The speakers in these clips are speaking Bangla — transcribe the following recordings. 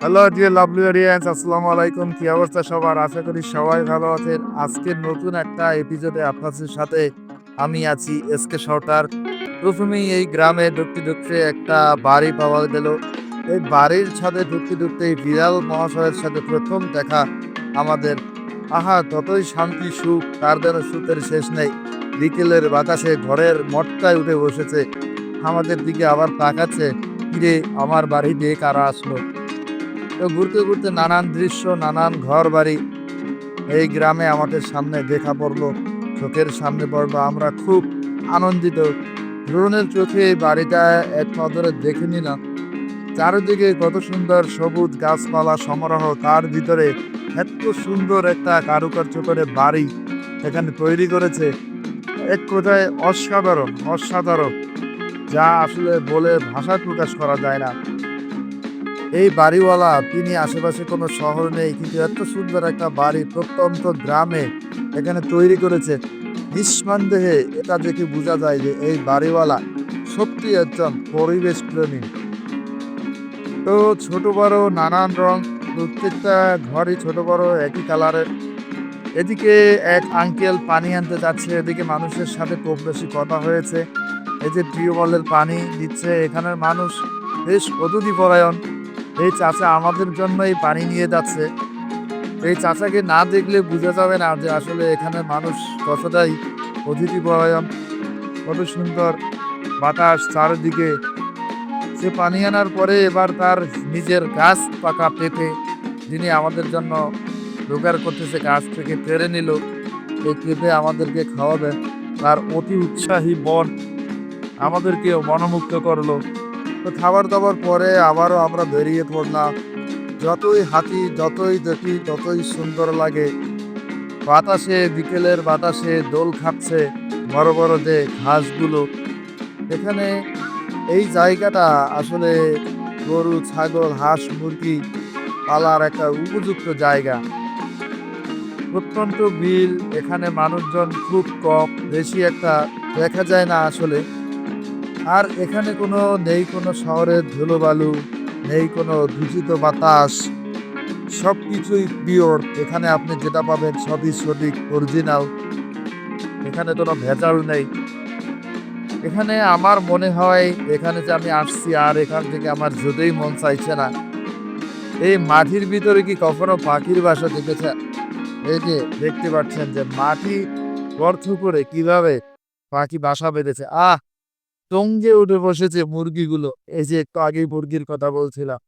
হ্যালো ডিয়ার লাভলি অডিয়েন্স, আসসালামু আলাইকুম। কি অবস্থা সবার? আশা করি সবাই ভালো আছেন। আজকের নতুন একটা এপিসোডে আপনাদের সাথে আমি আছি এসকে সর্দার। প্রথমেই এই গ্রামে ঢুকতে ঢুকতে একটা বাড়ি পাওয়া গেল। এই বাড়ির ছাদে ঢুকতে ঢুকতে এই বিড়াল মহাশয়ের সাথে প্রথম দেখা আমাদের। আহা, কতই শান্তি সুখ, তার যেন সুখের শেষ নেই। বিকেলের বাতাসে ঘরের মটকায় উঠে বসেছে, আমাদের দিকে আবার তাকাচ্ছে, কিরে আমার বাড়ি দিয়ে কারা আসলো। তো ঘুরতে ঘুরতে নানান দৃশ্য, নানান ঘর বাড়ি এই গ্রামে আমাদের সামনে দেখা পড়লো, চোখের সামনে পড়লো। আমরা খুব আনন্দিত। ভ্রমণের চোখে এই বাড়িটা এক নজরে দেখে নিলাম। চারিদিকে কত সুন্দর সবুজ গাছপালা সমারোহ, তার ভিতরে এত সুন্দর একটা কারুকার্য করে বাড়ি এখানে তৈরি করেছে। এক কথায় অসাধারণ, অসাধারণ, যা আসলে বলে ভাষায় প্রকাশ করা যায় না। এই বাড়িওয়ালা তিনি আশেপাশে কোনো শহর নেই, কিন্তু এত সুন্দর একটা বাড়ি প্রত্যন্ত গ্রামে এখানে তৈরি করেছে। নিঃসন্দেহে এটা দেখে বোঝা যায় যে এই বাড়িওয়ালা সত্যি একজন পরিবেশ প্রেমী। তো ছোট বড় নানান রং, প্রত্যেকটা ঘরই ছোট বড় একই কালারের। এদিকে এক আঙ্কেল পানি আনতে যাচ্ছে, এদিকে মানুষের সাথে খুব বেশি কথা হয়েছে। এই যে টিউবওয়েলের পানি দিচ্ছে, এখানের মানুষ বেশ অতিথি পরায়ণ। এই চাচা আমাদের জন্যই পানি নিয়ে যাচ্ছে। এই চাচাকে না দেখলে বোঝা যাবে না যে আসলে এখানে মানুষ কতটাই অতিথি পরায়ণ। কত সুন্দর বাতাস চারিদিকে। সে পানি আনার পরে এবার তার নিজের গাছ পাকা পেঁপে, যিনি আমাদের জন্য জোগাড় করতেছে, গাছ থেকে পেড়ে নিল। এই পেঁপে আমাদেরকে খাওয়াবে। তার অতি উৎসাহী মন আমাদেরকেও মনোমুগ্ধ করলো। তো খাবার দাবার পরে আবারও আমরা বেরিয়ে পড়লাম। যতই হাঁটি, যতই দেখি, ততই সুন্দর লাগে। বাতাসে, বিকেলের বাতাসে দোল খাচ্ছে বড় বড় যে ঘাসগুলো। এখানে এই জায়গাটা আসলে গরু, ছাগল, হাঁস, মুরগি পালার একটা উপযুক্ত জায়গা। প্রত্যন্ত বিল, এখানে মানুষজন খুব কম, বেশি একটা দেখা যায় না আসলে। আর এখানে নেই কোনো শহরের ধুলোবালু, নেই কোনো দূষিত বাতাস। সবকিছুই পিওর। এখানে আপনি যেটা পাবেন সবই সঠিক, অরিজিনাল। এখানে কোনো ভেজাল নেই। এখানে আমার মনে হয় এখানে যে আমি আসছি আর এখান থেকে আমার যেতেই মন চাইছে না। এই মাটির ভিতরে কি কখনো পাখির বাসা দেখেছেন? এই যে দেখতে পাচ্ছেন যে মাটি গর্ত করে কিভাবে পাখি বাসা বেঁধেছে। টঙ্গে উঠে বসেছে মুরগিগুলো। এই যে একটু আগেই মুরগির কথা বলছিলাম।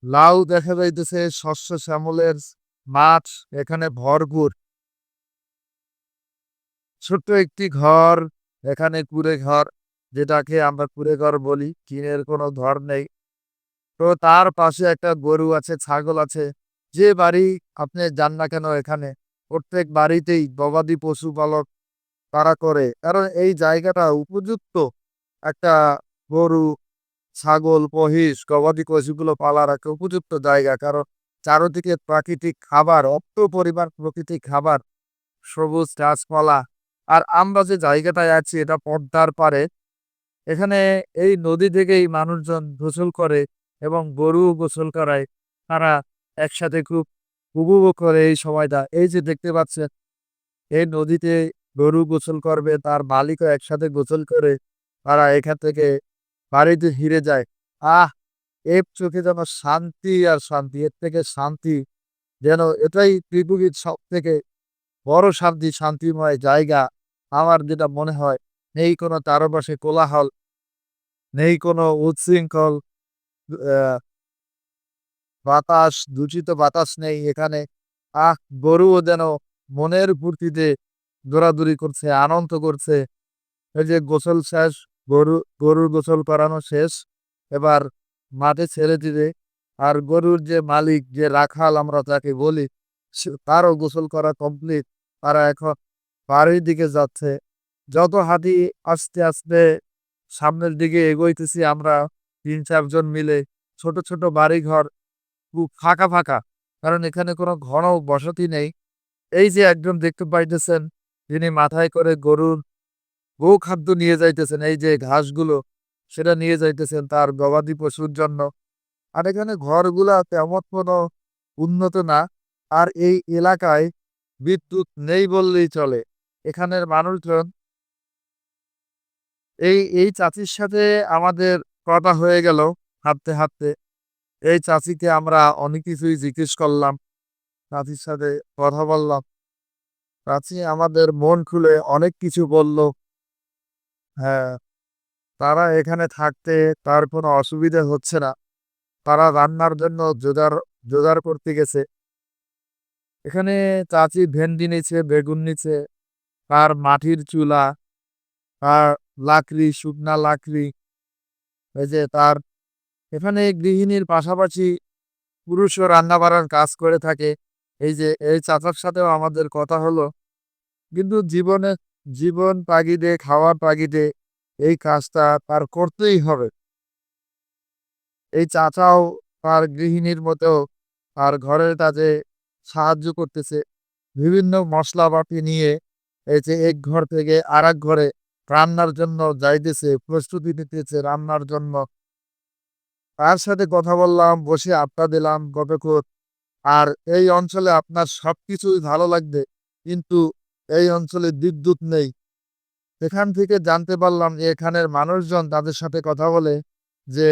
লাউ দেখা যাইতেছে, শস্য শ্যামলের মাঠ এখানে ভরপুর। ছোট্ট একটি ঘর, এখানে কুঁড়ে ঘর, যেটাকে আমরা কুঁড়ে ঘর বলি। টিনের কোনো ঘর নেই। তো তার পাশে একটা গরু আছে, ছাগল আছে। যে বাড়ি আপনি যান না কেন, এখানে প্রত্যেক বাড়িতেই গবাদি পশুপালক তারা করে। কারণ এই জায়গাটা উপযুক্ত একটা গরু, ছাগল, মহিষ, গবাদি পশুগুলো পালার একটা উপযুক্ত জায়গা। কারণ চারদিকে প্রাকৃতিক খাবার, অল্প পরিমাণ প্রকৃতিক খাবার, সবুজ গাছপালা। আর আমরা যে জায়গাটায় আছি এটা পদ্মার পাড়ে। এখানে এই নদী থেকেই মানুষজন গোসল করে এবং গরুও গোসল করায়। তারা একসাথে খুব উপভোগ করে এই সময়টা। এই যে দেখতে পাচ্ছেন, এই নদীতে গরু গোসল করবে, তার মালিকও একসাথে গোসল করে তারা এখান থেকে বাড়িতে ফিরে যায়। আহ! এর চোখে যেন শান্তি আর শান্তি। এর থেকে শান্তি যেন, এটাই পৃথিবীর সবথেকে বড় শান্তি, শান্তিময় জায়গা। আমার যেটা মনে হয়, নেই কোনো চারপাশে কোলাহল, নেই কোনো উচ্ছৃঙ্খল আ বাতাস, দূষিত বাতাস নেই এখানে। আহ! গরুও যেন মনের ফুর্তিতে দৌড়াদৌড়ি করছে, আনন্দ করছে। এই যে গোসল শেষ, গরুর গোসল করানো শেষ। এবার মাঠে ছেড়ে দিবে। আর গরুর যে মালিক, যে রাখাল আমরা যাকে বলি, তারও গোসল করা কমপ্লিট। তারা এখন বাড়ির দিকে যাচ্ছে। যত হাঁটি আস্তে, আস্তে সামনের দিকে এগোইতেছি আমরা ৩-৪ জন মিলে। ছোট, ছোট বাড়িঘর, খুব ফাঁকা, ফাঁকা। কারণ এখানে কোনো ঘন বসতি নেই। এই যে একজন দেখতে পাইতেছেন, যিনি মাথায় করে গরুর গোখাদ্য নিয়ে যাইতেছেন, এই যে ঘাসগুলো, সেটা নিয়ে যাইতেছেন তার গবাদি পশুর জন্য। আর এখানে ঘরগুলা তেমন কোনো উন্নত না। আর এই এলাকায় বিদ্যুৎ নেই বললেই চলে। এখানের মানুষজন এই চাচির সাথে আমাদের কথা হয়ে গেল হাঁটতে, হাঁটতে। এই চাচিকে আমরা অনেক কিছুই জিজ্ঞেস করলাম। চাচির সাথে কথা বললাম। চাচি আমাদের মন খুলে অনেক কিছু বলল। হ্যাঁ, তারা এখানে থাকতে তার কোনো অসুবিধা হচ্ছে না। তারা রান্নার জন্য জোগাড় করতে গেছে। এখানে চাচি ভেন্ডি নিছে, বেগুন নিছে, তার মাটির চুলা, তার লাকড়ি, শুকনা লাকড়ি, এই যে তার এখানে গৃহিণীর পাশাপাশি পুরুষও রান্না-বাড়ার কাজ করে থাকে। এই যে এই চাচার সাথেও আমাদের কথা হলো। কিন্তু জীবন তাগিদে, খাওয়ার তাগিদে এই কাজটা তার করতেই হবে। এই চাচাও তার গৃহিণীর মতো তার ঘরের কাজে সাহায্য করতেছে। বিভিন্ন মশলাপাতি নিয়ে এই যে এক ঘর থেকে আরেক ঘরে রান্নার জন্য যাইতেছে, প্রস্তুতি নিতেছে রান্নার জন্য। তার সাথে কথা বললাম, বসে আড্ডা দিলাম কতক্ষণ। আর এই অঞ্চলে আপনার সবকিছুই ভালো লাগবে, কিন্তু এই অঞ্চলে বিদ্যুৎ নেই। এখান থেকে জানতে পারলাম যে এখানের মানুষজন তাদের সাথে কথা বলে যে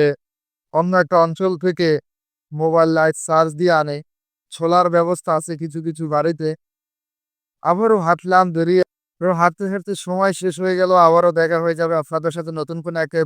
অন্য একটা অঞ্চল থেকে মোবাইল লাইট চার্জ দিয়ে আনে। সোলার ব্যবস্থা আছে কিছু, কিছু বাড়িতে। আবারও হাঁটলাম, বেরিয়ে হাঁটতে, হাঁটতে সময় শেষ হয়ে গেল। আবারও দেখা হয়ে যাবে আপনাদের সাথে নতুন কোনো একটা